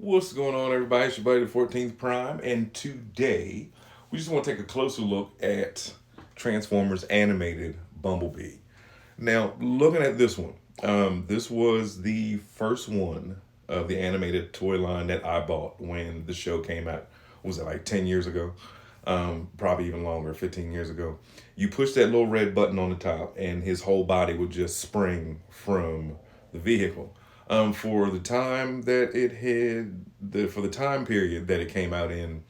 What's going on, everybody? It's your buddy, the 14th Prime, and today we just want to take a closer look at Transformers animated Bumblebee. Now, looking at this one, this was the first one of the animated toy line that I bought when the show came out. Was it like 10 years ago? Probably even longer, 15 years ago. You push that little red button on the top, and his whole body would just spring from the vehicle. For the time that it had, for the time period that it came out in,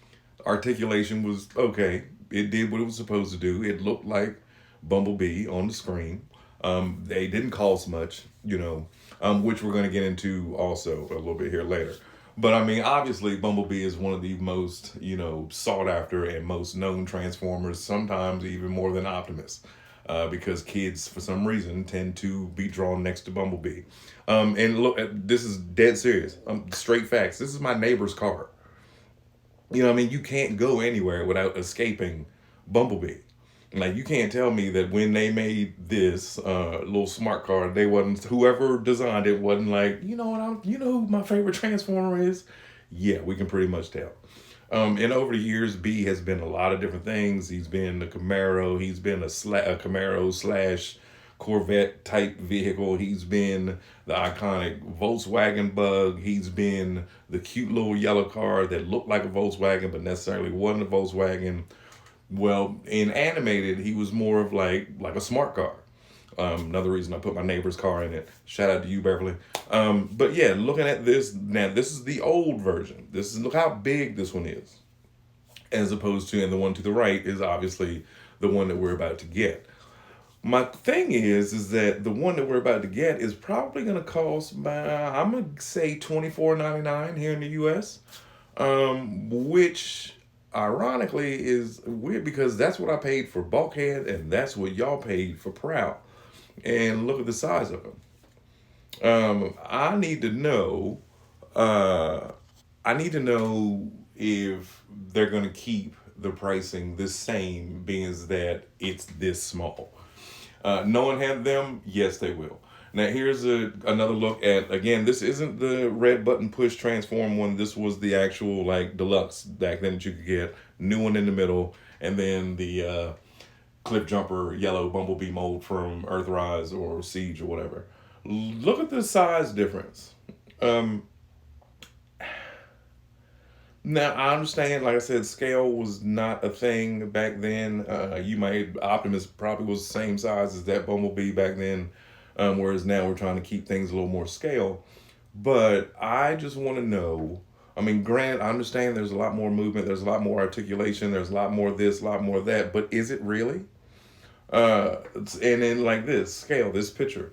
articulation was okay. It did what it was supposed to do. It looked like Bumblebee on the screen. They didn't cost much, which we're going to get into also a little bit here later. But I mean, obviously, Bumblebee is one of the most, sought after and most known Transformers, sometimes even more than Optimus, because kids, for some reason, tend to be drawn next to Bumblebee. And look, this is dead serious. Straight facts. This is my neighbor's car. You can't go anywhere without escaping Bumblebee. Like, you can't tell me that when they made this little smart car, they wasn't, whoever designed it wasn't like, you know who my favorite Transformer is? Yeah, we can pretty much tell. And over the years, B has been a lot of different things. He's been a Camaro. He's been a Camaro slash Corvette type vehicle. He's been the iconic Volkswagen Bug. He's been the cute little yellow car that looked like a Volkswagen but necessarily wasn't a Volkswagen. Well, in animated, he was more of like a smart car. Another reason I put my neighbor's car in it. Shout out to you, Beverly. But yeah, looking at this now, this is the old version. Look how big this one is, as opposed to, and the one to the right is obviously the one that we're about to get. My thing is that the one that we're about to get is probably going to cost, I'm gonna say $24.99 here in the U.S., which ironically is weird because that's what I paid for Bulkhead and that's what y'all paid for Proud. And look at the size of them. I need to know. I need to know if they're going to keep the pricing the same, being as that it's this small. No one had them. Yes, they will. Now here's another look at, again, this isn't the red button push transform one. This was the actual like deluxe back then that you could get. New one in the middle, and then the cliff jumper yellow Bumblebee mold from Earthrise or Siege or whatever. Look at the size difference. Um, Now I understand, like I said, scale was not a thing back then. You might Optimus probably was the same size as that Bumblebee back then, whereas now we're trying to keep things a little more scale. But I just want to know. I mean, granted, I understand there's a lot more movement, there's a lot more articulation, there's a lot more of this, a lot more of that. But is it really? And then like this scale, this picture.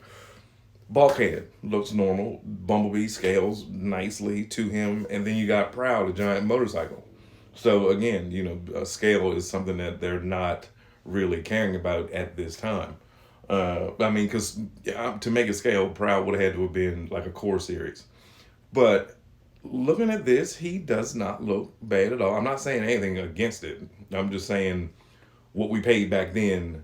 Bulkhead looks normal. Bumblebee scales nicely to him, and then you got Proud, a giant motorcycle. So again, a scale is something that they're not really caring about at this time. I mean, because to make a scale, Proud would have had to have been like a core series. But looking at this, he does not look bad at all. I'm not saying anything against it. I'm just saying what we paid back then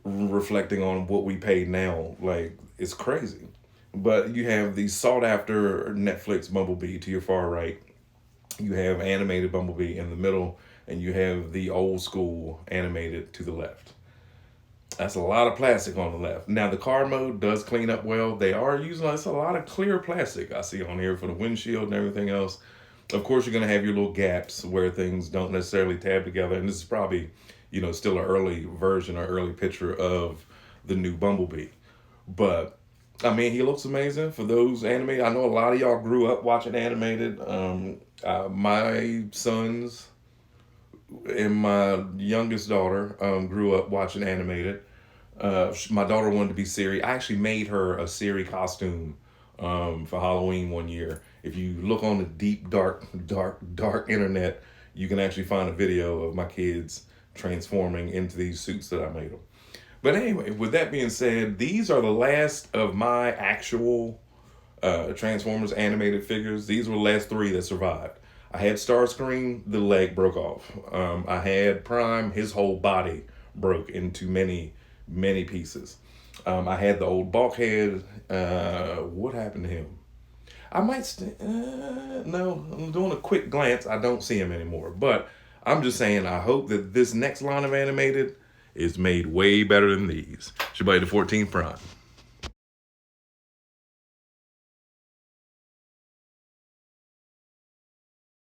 reflecting on what we pay now, like it's crazy. But you have the sought after Netflix Bumblebee to your far right. You have animated Bumblebee in the middle, and you have the old school animated to the left. That's a lot of plastic on the left. Now the car mode does clean up well. They are using a lot of clear plastic I see on here for the windshield and everything else. Of course, you're gonna have your little gaps where things don't necessarily tab together, and this is probably, still an early version or early picture of the new Bumblebee. But I mean, he looks amazing for those animated. I know a lot of y'all grew up watching animated. My sons and my youngest daughter grew up watching animated. My daughter wanted to be Siri. I actually made her a Siri costume for Halloween one year. If you look on the deep, dark, dark, dark internet, you can actually find a video of my kids transforming into these suits that I made them. But anyway, with that being said, these are the last of my actual Transformers animated figures. These were the last three that survived. I had Starscream, the leg broke off. I had Prime, his whole body broke into many, many pieces. I had the old Bulkhead. What happened to him? I might no, I'm doing a quick glance. I don't see him anymore. But I'm just saying, I hope that this next line of animated is made way better than these. It's your buddy, the 14th Prime.